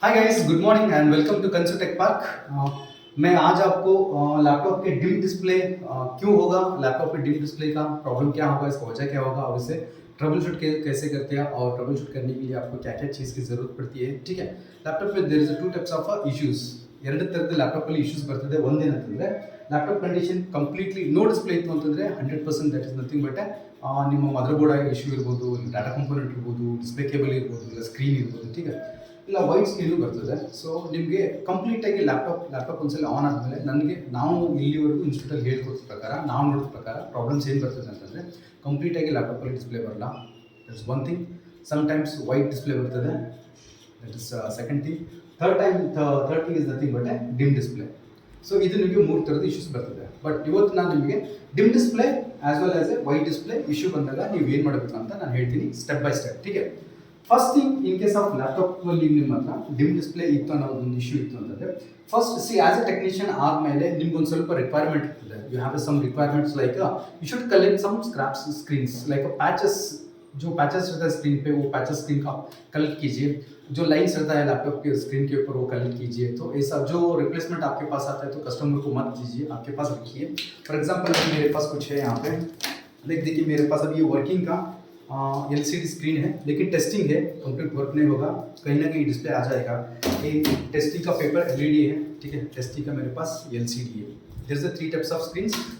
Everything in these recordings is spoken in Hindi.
Hi guys, good morning and welcome to Kanso tech park. मैं आज आपको लैपटॉप के डिम डिस्प्ले क्यों होगा, लैपटॉप के डिम डिस्प्ले का प्रॉब्लम क्या होगा, इसका वजह क्या होगा और इसे ट्रबल शूट कैसे करते हैं और ट्रबल शूट करने के लिए आपको क्या क्या चीज़ की ज़रूरत पड़ती है। ठीक है, लैपटॉप में there is two types of issues. ಎರಡು ಥರದ ಲ್ಯಾಪ್ಟಾಪಲ್ಲಿ ಇಶ್ಯೂಸ್ ಬರ್ತದೆ. ಒಂದೇನಂತಂದರೆ laptop condition completely no display ಇತ್ತು ಅಂತಂದರೆ 100% ದಟ್ ಇಸ್ ನಥಿಂಗ್ ಬಟ್ ನಿಮ್ಮ ಮದರ್ ಬೋರ್ಡ್ ಇಶ್ಯೂ ಇರ್ಬೋದು, ಡಾಟಾ ಕಂಪೋನೆಂಟ್ ಇರ್ಬೋದು, ಡಿಸ್ಪ್ಲೇ ಕೇಬಲ್ ಇರ್ಬೋದು, ಇಲ್ಲ ಸ್ಕ್ರೀನ್ ಇರ್ಬೋದು. ठीक है, ಇಲ್ಲ ವೈಟ್ ಸ್ಕ್ರೀನು ಬರ್ತದೆ. ಸೊ ನಿಮಗೆ ಕಂಪ್ಲೀಟಾಗಿ ಲ್ಯಾಪ್ಟಾಪ್ ಒಂದ್ಸಲ ಆನ್ ಆದಮೇಲೆ ನಾವು ಇಲ್ಲಿವರೆಗೂ ಇನ್ಸ್ಟಿಟ್ಯೂಟಲ್ಲಿ ಹೇಳ್ಕೊಡ್ತ ಪ್ರಕಾರ, ನಾವು ನೋಡಿದ ಪ್ರಕಾರ ಪ್ರಾಬ್ಲಮ್ಸ್ ಏನು ಬರ್ತದೆ ಅಂತಂದರೆ ಕಂಪ್ಲೀಟಾಗಿ ಲ್ಯಾಪ್ಟಾಪಲ್ಲಿ ಡಿಸ್ಪ್ಲೇ ಬರಲ್ಲ. That's one thing. Sometimes white display ಬರ್ತದೆ. That is second thing. Third thing is nothing but dim display. So ಇದು ನಿಮಗೆ ಮೂರು ಥರದ ಇಶ್ಯೂಸ್ ಬರ್ತದೆ. ಬಟ್ ಇವತ್ತು ನಾನು ನಿಮಗೆ dim display as well as A white display issue ಬಂದಾಗ ನೀವು ಏನು ಮಾಡಬೇಕು ಅಂತ ನಾನು ಹೇಳ್ತೀನಿ ಸ್ಟೆಪ್ ಬೈ ಸ್ಟೆಪ್. ठीक है, first thing, in case of ಲ್ಯಾಪ್ಟಾಪಲ್ಲಿ ನಿಮ್ಮ ಹತ್ರ ಡಿಮ್ ಡಿಸ್ಪ್ಲೇ ಇತ್ತು ಅನ್ನೋ ಒಂದು ಇಶ್ಯೂ ಇತ್ತು ಅಂತಂದರೆ ಫಸ್ಟ್ ಆಸ್ ಎ ಟೆಕ್ನಿಷಿಯನ್ ಆದಮೇಲೆ ನಿಮ್ಗೊಂದು ಸ್ವಲ್ಪ ರಿಕ್ವೈರ್ಮೆಂಟ್ ಇರ್ತದೆ. You have some requirements like you should collect some scraps screens like patches. जो पैचेस रहता है स्क्रीन पे, वो पैचेस स्क्रीन का कलेक्ट कीजिए. जो लाइन्स रहता है लैपटॉप के स्क्रीन के ऊपर, वो कलेक्ट कीजिए. तो ऐसा जो रिप्लेसमेंट आपके पास आता है तो कस्टमर को मत कीजिए, आपके पास रखिए. फॉर एग्जांपल मेरे पास कुछ है यहाँ पे, देखिए मेरे पास अभी ये वर्किंग का LCD स्क्रीन है, लेकिन टेस्टिंग है, कंप्लीट वर्क नहीं होगा, कहीं ना कहीं डिस्प्ले आ जाएगा. ये टेस्टिंग का पेपर LED है. ठीक है, टेस्टिंग का मेरे पास LCD है. There is 3 types of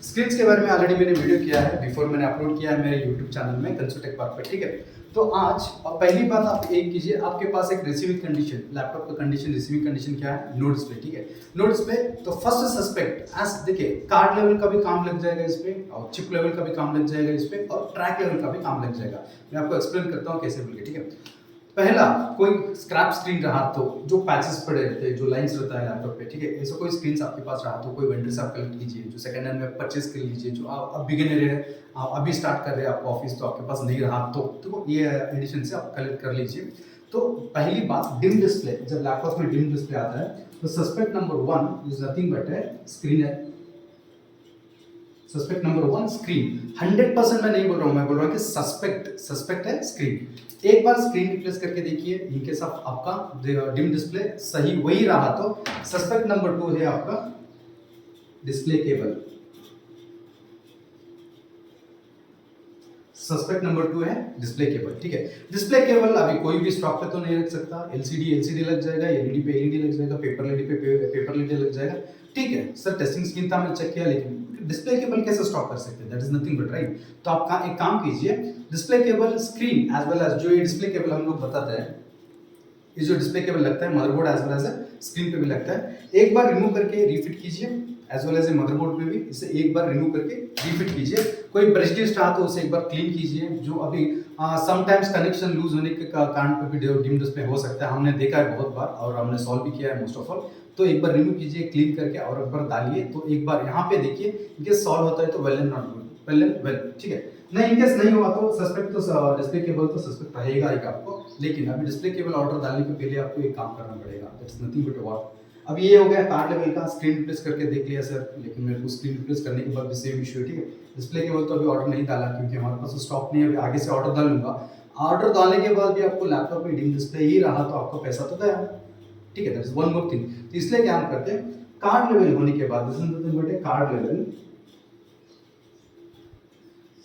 screens के बारे में ऑलरेडी मैंने वीडियो किया है, बिफोर मैंने अपलोड किया है मेरे यूट्यूब चैनल में कंसो टेक पार्क पर. ठीक है, तो आज पहली बात आप एक कीजिए, आपके पास एक रिसीविंग कंडीशन, लैपटॉप का कंडीशन, रिसीविंग कंडीशन क्या है? No display. ठीक है, नो डिस्प्ले. तो फर्स्ट सस्पेक्ट एज देखिए, कार्ड लेवल का भी काम लग जाएगा इस पे, और चिप लेवल का भी काम लग जाएगा इस पे, और ट्रैक लेवल का भी काम लग जाएगा. मैं आपको एक्सप्लेन करता हूँ कैसे बोल के. ठीक है, पहला, कोई स्क्रैप स्क्रीन रहा तो जो पैचेस पड़े रहते हैं, जो लाइंस रहता है लैपटॉप पे. ठीक है, ऐसा कोई स्क्रीन आपके पास रहा तो कोई वेंडर से आप कलेक्ट कीजिए, जो सेकंड हैंड में परचेस कर लीजिए. जो आप अब बिगिनर है, आप अभी स्टार्ट कर रहे हैं आपका ऑफिस, तो आपके पास नहीं रहा तो ये एडिशन से आप कलेक्ट कर लीजिए. तो पहली बात, डिम डिस्प्ले. जब लैपटॉप में डिम डिस्प्ले आता है तो suspect number 1 is nothing but है स्क्रीन है. Suspect number 1 screen. 100% मैं नहीं बोल रहा हूँ, मैं बोल रहा हूँ कि सस्पेक्ट है स्क्रीन. एक बार स्क्रीन रिप्लेस करके देखिए, इन केस ऑफ आपका डिम डिस्प्ले सही वही रहा तो सस्पेक्ट नंबर 2 है आपका डिस्प्ले केबल. सस्पेक्ट नंबर 2 है डिस्प्ले केबल. ठीक है, डिस्प्ले केबल अभी कोई भी स्टॉक पे तो नहीं रख सकता. LCD लग जाएगा, LED पे LED लग जाएगा, पेपर LED पे पेपर LED लग जाएगा. ठीक है सर, टेस्टिंग स्क्रीन था, मैं चेक किया, लेकिन डिस्प्ले केबल कैसे स्टॉक कर सकते हैं? That is nothing but right. तो आप एक काम कीजिए, display cable screen as well as जो ये डिस्प्ले केबल हम लोग बताते हैं, ये जो डिस्प्ले केबल लगता है motherboard as well as screen पे भी लगता है, एक बार रिमूव करके रीफिट कीजिए. एज वेल एज मदरबोर्ड पे भी इसे एक बार रिमूव करके रीफिट कीजिए. कोई ब्रश डिस्ट रहा तो उसे एक बार क्लीन कीजिए. जो अभी समटाइम्स कनेक्शन लूज होने के कारण पे भी डिम डिस्प्ले हो सकता है, हमने देखा है बहुत बार और हमने सॉल्व भी किया है मोस्ट ऑफ ऑल. तो एक बार रिमूव कीजिए, क्लीन करके और एक बार डालिए. तो एक बार यहाँ पे देखिए, इनकेस सॉल्व होता है तो well and not good, well. ठीक है, नहीं इनकेस नहीं हुआ तो सस्पेक्ट, तो डिस्प्ले केबल तो सस्पेक्ट रहेगा ही आपको. लेकिन अभी डिस्प्ले केबल ऑर्डर डालने के पहले आपको एक काम करना पड़ेगा. That's nothing but what. अब ये हो गया कार्ड लेवल का, स्क्रीन रिप्लेस करके देख लिया सर, लेकिन मेरे को स्क्रीन रिप्लेस करने के बाद भी सेम इशू है. ठीक है, डिस्प्ले केबल तो अभी ऑर्डर नहीं डाला क्योंकि हमारे पास स्टॉक नहीं है. अभी आगे से ऑर्डर डालूंगा. ऑर्डर डालने के बाद भी आपको लैपटॉप में डिम डिस्प्ले ही रहा तो आपका पैसा तो गया. ठीक है, that is one more thing. तो इसलिए क्या हम करते हैं, कार्ड लेवल होने के बाद, कार्ड लेवल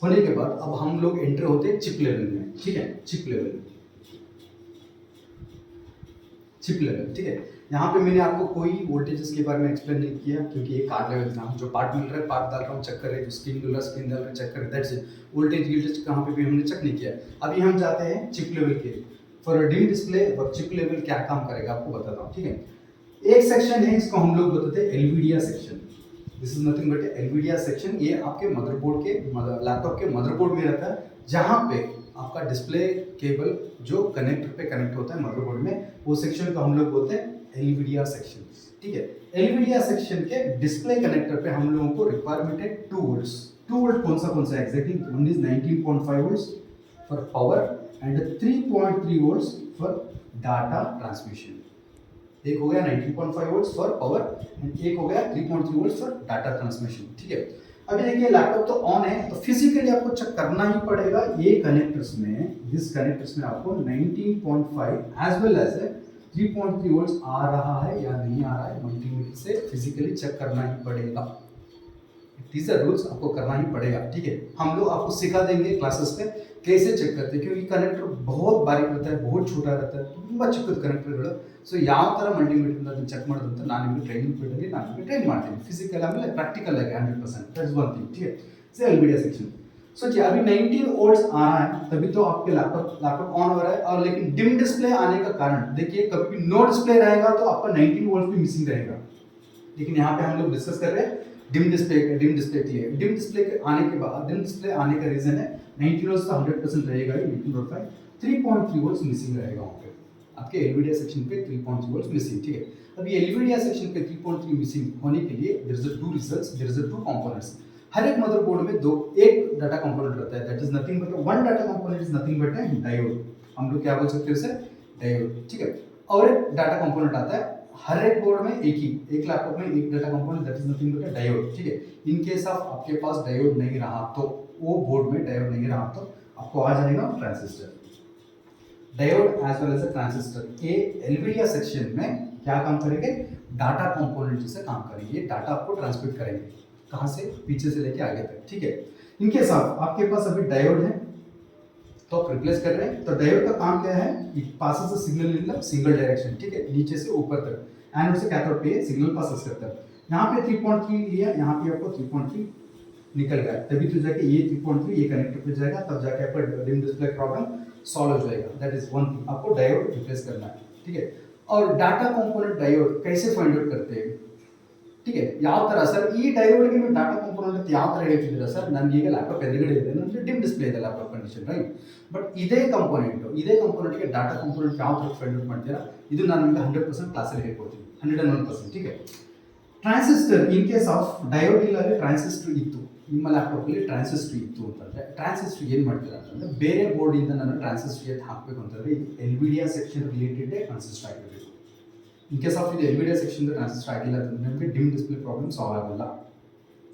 होने के बाद अब हम लोग एंटर होते हैं चिप लेवल में. ठीक है, चिप लेवल. ठीक है, यहाँ पे मैंने आपको कोई वोल्टेजेस के बारे में एक्सप्लेन नहीं किया क्योंकि ये कार्ड लेवल था. जो पार्ट मिल रहा है पार्ट डाल रहा हूँ, चेक कर रहे, जो स्क्रीन मिल रहा है स्क्रीन डाल रहे, चेक कर रहे. That's it. वोल्टेज गिल्टेज कहाँ पे भी हमने चेक नहीं किया. अभी हम जाते हैं चिप लेवल के. फॉर डिम डिस्प्ले और चिप लेवल क्या काम करेगा आपको बताता हूँ. ठीक है, एक सेक्शन है, इसको हम लोग बताते हैं Nvidia section. This is nothing but Nvidia section. ये आपके मदरबोर्ड के लैपटॉप के मदरबोर्ड में रहता है, जहाँ पे आपका डिस्प्ले केबल जो कनेक्टर पे कनेक्ट होता है मदरबोर्ड में, वो सेक्शन को हम लोग बोलते हैं एलवीडिया सेक्शन. ठीक है, एलवीडिया सेक्शन के डिस्प्ले कनेक्टर पे हम लोगों को रिक्वायरमेंट है 2 वोल्ट्स. 2 वोल्ट कौन सा exactly? One is 19.5 volts for power and 3.3 volts for data transmission. एक हो गया 19.5 वोल्ट्स फॉर पावर एंड एक हो गया 3.3 वोल्ट्स फॉर डाटा ट्रांसमिशन. ठीक है, अभी देखिए लैपटॉप तो ऑन है, तो फिजिकली आपको चेक करना ही पड़ेगा. ये कनेक्टर्स में, दिस कनेक्टर्स में आपको 19.5 एज वेल एज 3.3 वोल्ट्स आ रहा है या नहीं आ रहा है, मल्टीमीटर से फिजिकली चेक करना ही पड़ेगा। इट रूल्स आपको करना ही पड़ेगा, ठीक है। हम लोग आपको सिखा देंगे क्लासेस पे कैसे चेक करते हैं, क्योंकि कनेक्टर बहुत बारीक रहता है, बहुत छोटा रहता है, ತುಂಬಾ ಚಿಕ್ಕದ ಕನೆಕ್ಟರ್ಗಳು। ಸೊ ಯಾವ ತರ ಮಲ್ಟಿಮೀಟರ್ ಇಂದ ಅದನ್ನ ಚೆಕ್ ಮಾಡೋದು ಅಂತ ನಾನು ನಿಮಗೆ ಟ್ರೈನಿಂಗ್ ಪೀರಿಯಡ್ ಅಲ್ಲಿ ನಾನು ನಿಮಗೆ ಟ್ರೈನ್ ಮಾಡ್ತೀನಿ, ಫಿಸಿಕಲ್ ಆಮೇಲೆ ಪ್ರಾಕ್ಟಿಕಲ್ ಆಗಿ 100%, दैट्स वन थिंग, ठीक है। से एलवीडिया सेक्शन, सो जी अभी 19 वोल्ट्स आ रहा है, तभी तो आपके लैपटॉप ऑन हो रहा है। और लेकिन डिम डिस्प्ले आने का कारण देखिए, कभी नो डिस्प्ले रहेगा तो आपका 19 वोल्ट भी मिसिंग रहेगा। लेकिन यहाँ पे हम लोग डिस्कस कर रहे हैं डिम डिस्प्ले के लिए। डिम डिस्प्ले के आने के बाद, डिम डिस्प्ले आने का रीजन है 19 वोल्ट्स तो 100% रहेगा ही, लेकिन 3.3 वोल्ट्स मिसिंग रहेगा वहाँ पे आपके एलवीडिया सेक्शन पे, 3.3 वोल्ट्स मिसिंग, ठीक है। अब ये एलवीडिया सेक्शन पे 3.3 मिसिंग होने के लिए there is a two results, there is a two components. हर एक मदरबोर्ड में एक डाटा कंपोनेंट रहता है, that is nothing but one data component is nothing but a diode. हम लोग क्या बोल सकते हैं उसे, डायोड, ठीक है। और एक डाटा कंपोनेंट आता है, हर एक बोर्ड में एक लैपटॉप में एक data component, that is nothing but a diode, ठीक है। इन केस ऑफ आपके पास डायोड नहीं रहा तो, वो बोर्ड में डायोड नहीं रहा तो आपको आ जाएगा transistor, diode as well as a transistor. ये एलवीडिया सेक्शन में क्या काम करेंगे, डाटा कंपोनेंट जैसे काम करेंगे, डाटा आपको ट्रांसमिट करेंगे, कहाँ से, पीछे से लेके आगे तक, ठीक है। इनके साथ आपके पास अभी डायोड है तो आप रिप्लेस कर रहे हैं, तो डायोड का काम क्या है, it passes a signal in the single direction, ठीक है, नीचे से ऊपर तक, एनोड से कैथोड पे सिग्नल पासेस करता है। यहाँ पे 3.3 लिया, यहाँ पे आपको 3.3 निकल गया, तभी तो जाके ये 3.3 ये कनेक्टर पे जाएगा, तब जाके आपका डिम डिस्प्ले प्रॉब्लम सॉल्व हो जाएगा। दैट इज वन थिंग, आपको डायोड रिप्लेस करना है, ठीक है। और डाटा कंपोनेंट डायोड कैसे फाइंड आउट करते हैं, ठीक है, ಯಾವ ತರ ಸರ್ ಈ ಡಯೋಡ್ಗೆ ನೀವು ಡಾಟಾ ಕಾಂಪೋನೆಂಟ್ ಅಂತ ಯಾವ ತರ ಹೇಳ್ತಿದ್ದೀರಾ ಸರ್, ನನಗೆ ಈಗ ಲ್ಯಾಪ್ಟಾಪ್ ಎದುರುಗಡೆ ಇದೆ, ನನಗೆ ಡಿಮ್ ಡಿಸ್ಪ್ಲೇ ಇದೆ ಲ್ಯಾಪ್ಟಾಪ್ ಕಂಡೀಷನ್, ರೈಟ್। ಬಟ್ ಇದೇ ಕಂಪೋನೆಂಟ್ಗೆ ಡಾಟಾ ಕಾಂಪೋನೆಂಟ್ ಯಾವ ತರ ಫೈಂಡ್ ಔಟ್ ಮಾಡ್ತೀರಾ, ಇದು ನಾನು ನಿಮಗೆ 100% ಕ್ಲಾಸಲ್ಲಿ ಹೇಳ್ಕೊಡ್ತೀನಿ, 101%, ठीक है। Transistor, in case of diode ಇಲ್ಲದೆ ಟ್ರಾನ್ಸಿಸ್ಟರ್ ಇತ್ತು ನಿಮ್ಮ ಲ್ಯಾಪ್ಟಾಪಲ್ಲಿ, ಟ್ರಾನ್ಸಿಸ್ಟರ್ ಇತ್ತು ಅಂತಂದರೆ ಟ್ರಾನ್ಸಿಸ್ಟರ್ ಏನು ಮಾಡ್ತೀರಾ ಅಂತಂದರೆ, ಬೇರೆ ಬೋರ್ಡಿಂದ ನಾನು ಟ್ರಾನ್ಸಿಸ್ಟರ್ ಎತ್ತು ಹಾಕಬೇಕು ಅಂತಂದರೆ ಇದು ಎಲ್ವಿಡಿಯಾ ಸೆಕ್ಷನ್ ರಿಲೇಟೆಡ್ ಟ್ರಾನ್ಸಿಸ್ಟರ್ ಆಗಿರಬೇಕು। ಇನ್ ಕೇಸ್ ಆಫ್ ಇದು ಎಲ್ವಿಡಿಯಾ ಸೆಕ್ಷನ್ ಟ್ರಾನ್ಸಿಸ್ಟರ್ ಆಗಿಲ್ಲ ಅಂತಂದರೆ ನಮಗೆ ಡಿಮ್ ಡಿಸ್ಪ್ಲೇ ಪ್ರಾಬ್ಲಮ್ ಸಾಲ್ವ್ ಆಗಲ್ಲ,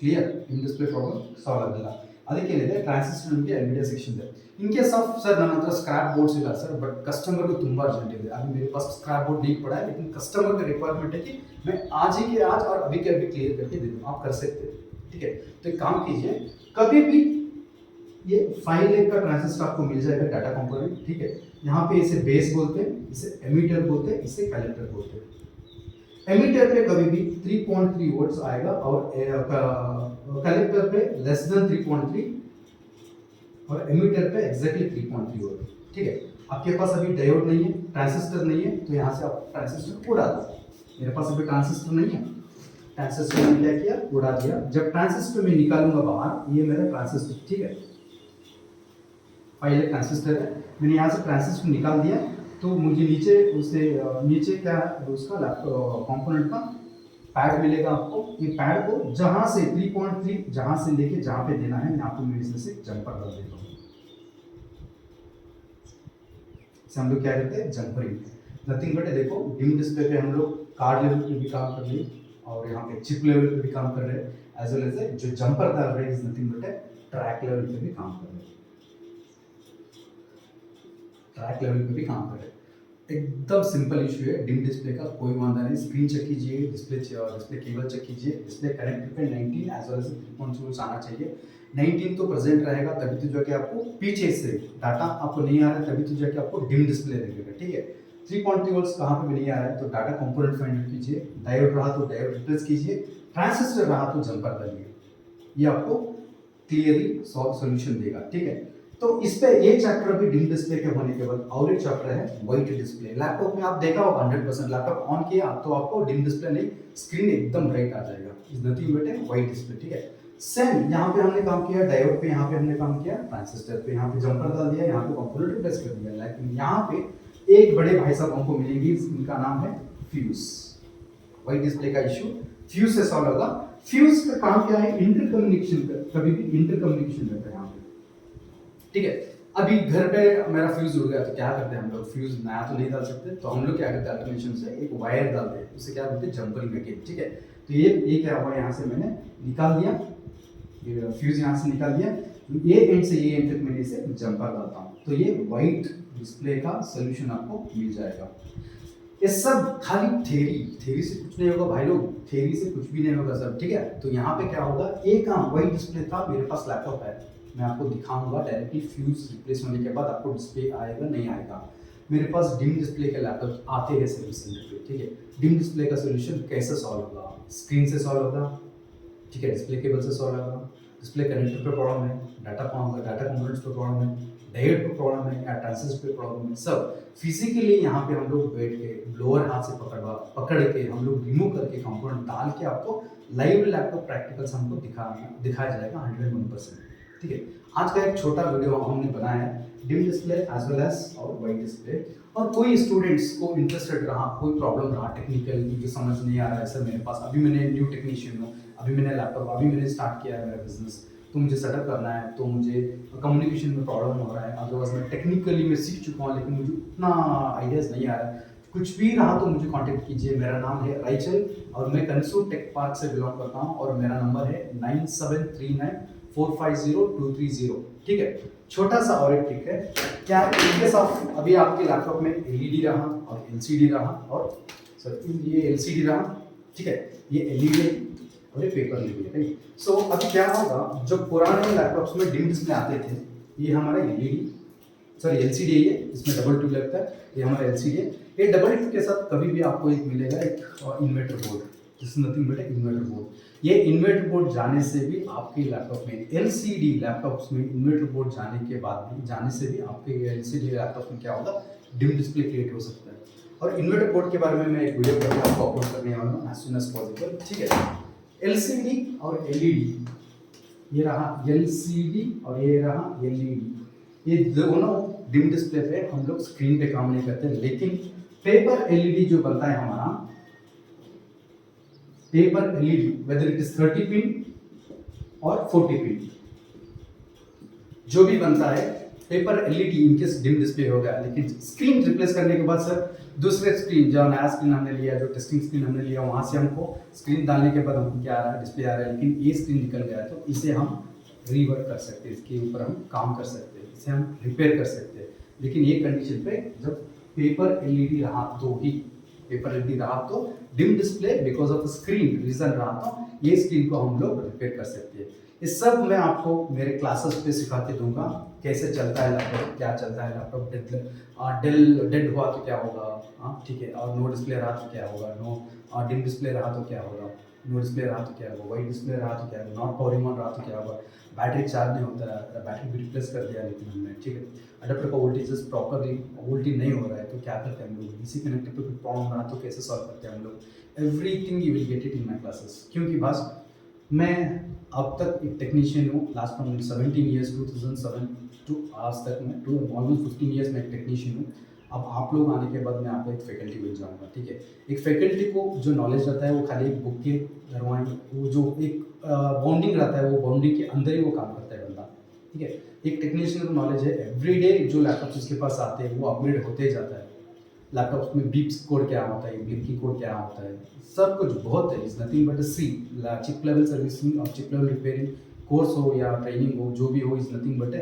clear, dim display problem solve ಆಗಲ್ಲ। ಅದಕ್ಕೇನಿದೆ, ಟ್ರಾನ್ಸಿಸ್ಟರ್ ನಮಗೆ ಎಲ್ವಿಡಿಯಾ ಸೆಕ್ಷನ್ ಇದೆ। इन केस ऑफ सर ನನ್ನ ಹತ್ರ स्क्रैप बोर्ड्स ಇಲ್ಲ सर, बट कस्टमर को ತುಂಬಾ अर्जेंट ಇದೆ, अभी मेरे पास स्क्रैप बोर्ड नहीं पड़ा है, लेकिन कस्टमर का रिक्वायरमेंट है कि मैं आज ही के आज और अभी के अभी क्लियर करके दे दूं, आप कर सकते हैं, ठीक है। तो एक काम कीजिए, कभी भी ये फाइल एक का ट्रांजिस्टर आपको मिल जाएगा डाटा कंपोनेंट, ठीक है। यहाँ पे इसे बेस बोलते हैं, इसे एमीटर बोलते हैं, इसे कलेक्टर बोलते हैं। एमीटर पे कभी भी 3.3 वोल्ट्स आएगा और कलेक्टर पे लेस देन 3.3 और एमीटर पे एग्जैक्टली 3.3 वोल्ट, ठीक है। आपके पास अभी डायोड नहीं है, ट्रांजिस्टर नहीं है, तो यहाँ से आप ट्रांजिस्टर उड़ा दो। मेरे पास अभी ट्रांजिस्टर नहीं है, ट्रांजिस्टर ने क्या किया, उड़ा दिया। जब ट्रांजिस्टर में निकालूंगा बाहर, ये मेरा ट्रांजिस्टर, ठीक है, फाइल ट्रांजिस्टर है, मैंने यहाँ से ट्रांजिस्टर निकाल दिया, तो मुझे नीचे क्या है उसका कंपोनेंट का पैड मिलेगा आपको। ये पैड को जहाँ से 3.3 जहाँ से लेके जहाँ पे देना है, मैं आपको मेरे से जंपर डाल देता हूँ। इसे हम लोग क्या कहते हैं, जंपरिंग, नथिंग बट देखो डिम डिस्प्ले पे हम लोग कार्ड लेवल पे भी काम कर रहे हैं और यहाँ पे चिप लेवल पे भी काम कर रहे हैं, एज वेल एज जो जंपर डाल रहे हैं is nothing but track level पे भी काम कर रहे हैं, ट्रैक लेवल पे भी काम कर रहे हैं। एकदम सिंपल इशू है डिम डिस्प्ले का, कोई वादा नहीं। स्क्रीन चेक कीजिए, डिस्प्ले केबल चेक कीजिए, डिस्प्ले कनेक्टर पे 19 एज वेल एज 3.2 वोल्ट्स आना चाहिए। 19 तो प्रेजेंट रहेगा, तभी तो जाके आपको पीछे से डाटा आपको नहीं आ रहा है, तभी तो जाके आपको डिम डिस्प्ले दिखेगा, ठीक है। 3.3 वोल्ट्स कहाँ पे भी नहीं आ रहा है, तो डाटा कंपोनेंट फाइंड आउट कीजिए, डायोड रहा तो डायोड रिप्लेस कीजिए, ट्रांजिस्टर रहा तो जंपर डालिए, ये आपको क्लियरली सॉल्यूशन देगा, ठीक है। तो इस पे ये चैप्टर अभी डिम डिस्प्ले के होने के बाद और एक चैप्टर है वाइट डिस्प्ले। लैपटॉप में आप देखा होगा 100%, लैपटॉप ऑन किया तो आपको डिम डिस्प्ले नहीं, स्क्रीन एकदम ब्राइट आ जाएगा, is nothing but A white display, ठीक है। सेम यहाँ पे हमने काम किया डायोड पे, यहाँ पे हमने काम किया ट्रांजिस्टर पे, यहाँ पे जंपर डाल दिया, यहाँ पे कंपोनेंट रिप्लेस कर दिया। लेकिन यहाँ पे एक बड़े भाई साहब हमको मिलेंगे, इनका नाम है फ्यूज। वाइट डिस्प्ले का इशू फ्यूज से सॉल्व होगा। फ्यूज का काम क्या है, इंटरकम्युनिकेशन का, कभी भी इंटरकम्युनिकेशन रहता है यहाँ पे, ठीक है। अभी घर पे मेरा फ्यूज उड़ गया तो क्या करते हैं हम लोग, फ्यूज नया तो नहीं डाल सकते, तो हम लोग क्या करते हैं अल्टरनेशन से एक वायर डालते हैं, उसे क्या बोलते हैं जंपरिंग अगेन, ठीक है। तो ये क्या हुआ, यहाँ से मैंने निकाल दिया, ये फ्यूज यहाँ से निकाल दिया, ये एंड से ये एंड तक मैंने इसे जंपर डालता हूँ, तो ये वाइट डिस्प्ले का सोल्यूशन आपको मिल जाएगा। ये सब खाली थेरी से कुछ नहीं होगा भाई लोग, थेरी से कुछ भी नहीं होगा सर, ठीक है। तो यहाँ पे क्या होगा, एक वही डिस्प्ले था, मेरे पास लैपटॉप है, मैं आपको दिखाऊंगा डायरेक्टली फ्यूज रिप्लेस होने के बाद आपको डिस्प्ले आएगा नहीं आएगा। मेरे पास डिम डिस्प्ले के लैपटॉप आते हैं सर्विस सेंटर पे, ठीक है। डिम डिस्प्ले का सोल्यूशन कैसे सॉल्व होगा, स्क्रीन से सॉल्व होगा, ठीक है, डिस्प्ले केबल से सॉल्व होगा, डिस्प्ले कनेक्टर पे प्रॉब्लम है, डाटा कंपोनेंट्स पे प्रॉब्लम है, डायोड पे प्रॉब्लम है या ट्रांजिस्टर पे प्रॉब्लम है, सब फिजिकली यहाँ पे हम लोग बैठ के लोअर हाथ से पकड़ के हम लोग रिमूव करके कंपोनेंट डाल के आपको लाइव लैपटॉप प्रैक्टिकल से हमको दिखाया जाएगा 101%, ठीक है। आज का एक छोटा वीडियो हमने बनाया है dim display as well as और वाइट डिस्प्ले। और कोई स्टूडेंट्स को इंटरेस्टेड रहा, कोई प्रॉब्लम रहा टेक्निकल, मुझे समझ नहीं आ रहा है सर मेरे पास, अभी मैंने न्यू टेक्नीशियन हूँ, अभी मैंने लैपटॉप अभी मैंने स्टार्ट किया है मेरा बिजनेस, तो मुझे सेटअप करना है, तो मुझे कम्युनिकेशन में प्रॉब्लम हो रहा है, अदरवाइज मैं टेक्निकली मैं सीख चुका हूँ लेकिन मुझे उतना आइडियाज़ नहीं आ रहा है, कुछ भी रहा तो मुझे कांटेक्ट कीजिए। मेरा नाम है राइचल और मैं कंसू टेक पार्क से बिलोंग करता हूँ और मेरा नंबर है 9739450230, ठीक है। छोटा सा और एक ट्रिक है, क्या इनके साथ अभी आपके लैपटॉप में एलईडी रहा और एलसीडी रहा और सर ये एलसीडी रहा, ठीक है, ये एलईडी और ये पेपर एलईडी है, राइट। सो अभी क्या होगा, जो पुराने लैपटॉप्स में डिम डिस्प्ले आते थे, ये हमारा एलईडी सॉरी एलसीडी है, ये इसमें डबल ट्यूब लगता है, ये हमारा एलसीडी है। ये डबल ट्यूब के साथ कभी भी आपको एक मिलेगा एक inverter board, this is nothing but inverter board. ये इन्वर्टर बोर्ड जाने से भी आपके लैपटॉप में एलसीडी लैपटॉप्स में इन्वर्टर बोर्ड जाने के बाद भी जाने से भी आपके एलसीडी लैपटॉप में क्या होगा, डिम डिस्प्ले क्रिएट हो सकता है। और इन्वर्टर बोर्ड के बारे में मैं एक वीडियो करके आपको अपलोड करने वाला हूँ एज सून एज पॉसिबल, ठीक है। एलसीडी और एलईडी, ये रहा एलसीडी और ये रहा एलईडी, ये दोनों डिम डिस्प्ले पे हम लोग स्क्रीन पे काम नहीं करते, लेकिन पेपर एलईडी जो बनता है हमारा, paper LED whether it is 30 pin और 40 पिन, जो भी बनता है paper LED in case dim display हो गया, लेकिन स्क्रीन रिप्लेस करने के बाद सर दूसरे स्क्रीन, जो नया स्क्रीन हमने लिया, जो टेस्टिंग स्क्रीन हमने लिया, वहां से हमको स्क्रीन डालने के बाद हमको क्या आ रहा है, डिस्प्ले आ रहा है, लेकिन ये स्क्रीन निकल गया है, तो इसे हम रीवर्क कर सकते हैं, इसके ऊपर हम काम कर सकते हैं, इसे हम रिपेयर कर सकते हैं, लेकिन ये कंडीशन पे जब पेपर एलईडी रहा तो ही, पेपर एलईडी रहा तो dim display because of screen reason रहा तो ये स्क्रीन को हम लोग रिपेयर कर सकते हैं। ये सब मैं आपको मेरे क्लासेस पे सिखा के दूंगा, कैसे चलता है लैपटॉप, क्या चलता है लैपटॉप, डेड हुआ तो क्या होगा, हाँ ठीक है, और नो डिस्प्ले रहा तो क्या होगा, नो डिम डिस्प्ले रहा तो क्या होगा, नो डिस्प्ले रहा तो क्या होगा, वाइट डिस्प्ले रहा तो क्या होगा, नॉट पावरिंग ऑन रहा तो क्या होगा, बैटरी चार्ज नहीं होता है, बैटरी भी रिप्लेस कर दिया लेकिन हमने, ठीक है, अडेप्टर का वोल्टेज प्रॉपरली वोल्टेज नहीं हो रहा है तो क्या करते हैं हम लोग, इसी कनेक्टर पे कोई प्रॉब्लम रहा तो कैसे सॉल्व करते हैं हम लोग, everything you will get it in my classes. क्योंकि बस मैं अब तक एक टेक्नीशियन हूँ, लास्ट फ्रॉम 17 ईयर्स 2007 टू आज तक मैं ऑलमोस्ट 15 ईयर्स में एक टेक्नीशियन हूँ। अब आप लोग आने के बाद मैं आपको एक फैकल्टी बन जाऊँगा, ठीक है। एक फैकल्टी को जो नॉलेज रहता है वो खाली एक बुक के दरवाएँ, वो जो एक बाउंडिंग रहता है वो बाउंडिंग के अंदर ही वो काम करता है बंदा, ठीक है। एक टेक्नीशियन को नॉलेज है, एवरीडे जो लैपटॉप जिसके पास आते हैं वो अपग्रेड होते जाता है, लैपटॉप में बीप्स कोड क्या होता है, ब्लिंकिंग कोड क्या होता है, सब कुछ बहुत है, इज नथिंग बट सी चिप लेवल सर्विसिंग और चिप लेवल रिपेयरिंग कोर्स हो या ट्रेनिंग हो, जो भी हो, इज नथिंग बट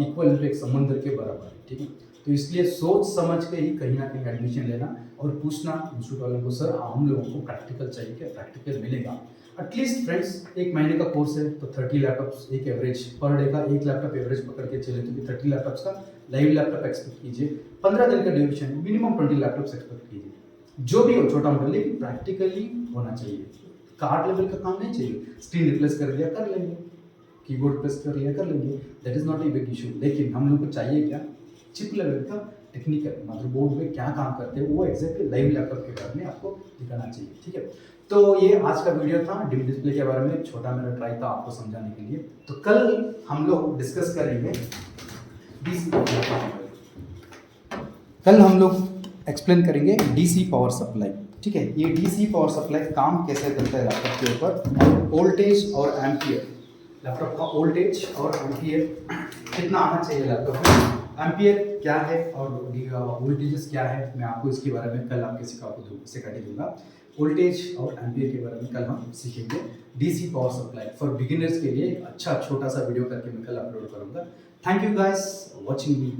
इक्वल एक समंदर के बराबर, ठीक है। तो इसलिए सोच समझ के ही कहीं ना कहीं एडमिशन लेना और पूछना इंस्टीट्यूट वालों को, सर हम लोगों को प्रैक्टिकल चाहिए, क्या प्रैक्टिकल मिलेगा। एटलीस्ट फ्रेंड्स एक महीने का कोर्स है तो 30 लैपटॉप्स एक एवरेज पर डे का, एक लैपटॉप एवरेज पकड़ के चले तो 30 लैपटॉप्स का लाइव लैपटॉप एक्सपेक्ट कीजिए, 15 दिन का ड्यूरेशन, मिनिमम 20 लैपटॉप्स एक्सपेक्ट कीजिए, जो भी हो छोटा मोटा, लेकिन प्रैक्टिकली होना चाहिए, कार्ड लेवल का काम नहीं चाहिए, स्क्रीन रिप्लेस कर दिया कर लेंगे, कीबोर्ड रिप्लेस कर लिया कर लेंगे, that is not a big issue, लेकिन हम लोग को चाहिए क्या, चिप लेवल का टेक्निकल, मदरबोर्ड में क्या काम करते हैं वो एग्जैक्टली लाइव लैपटॉप के बारे में आपको दिखाना चाहिए, ठीक है। तो ये आज का वीडियो था डिम डिस्प्ले के बारे में, छोटा मेरा ट्राई था आपको समझाने के लिए। तो कल हम लोग डिस्कस करेंगे डीसी, कल हम लोग एक्सप्लेन करेंगे डीसी पावर सप्लाई, ठीक है। ये डीसी पावर सप्लाई काम कैसे करता है लैपटॉप के ऊपर, वोल्टेज और एम्पियर, लैपटॉप का वोल्टेज और एम्पियर कितना आना चाहिए लैपटॉप में, एम्पियर क्या है और वोल्टेजेस क्या है, मैं आपको इसके बारे में कल आपके सिखा के दूंगा। वोल्टेज और एम्पियर के बारे में कल हम सीखेंगे। DC power supply for beginners के लिए अच्छा छोटा सा वीडियो करके मैं कल अपलोड करूंगा। Thank you guys watching me.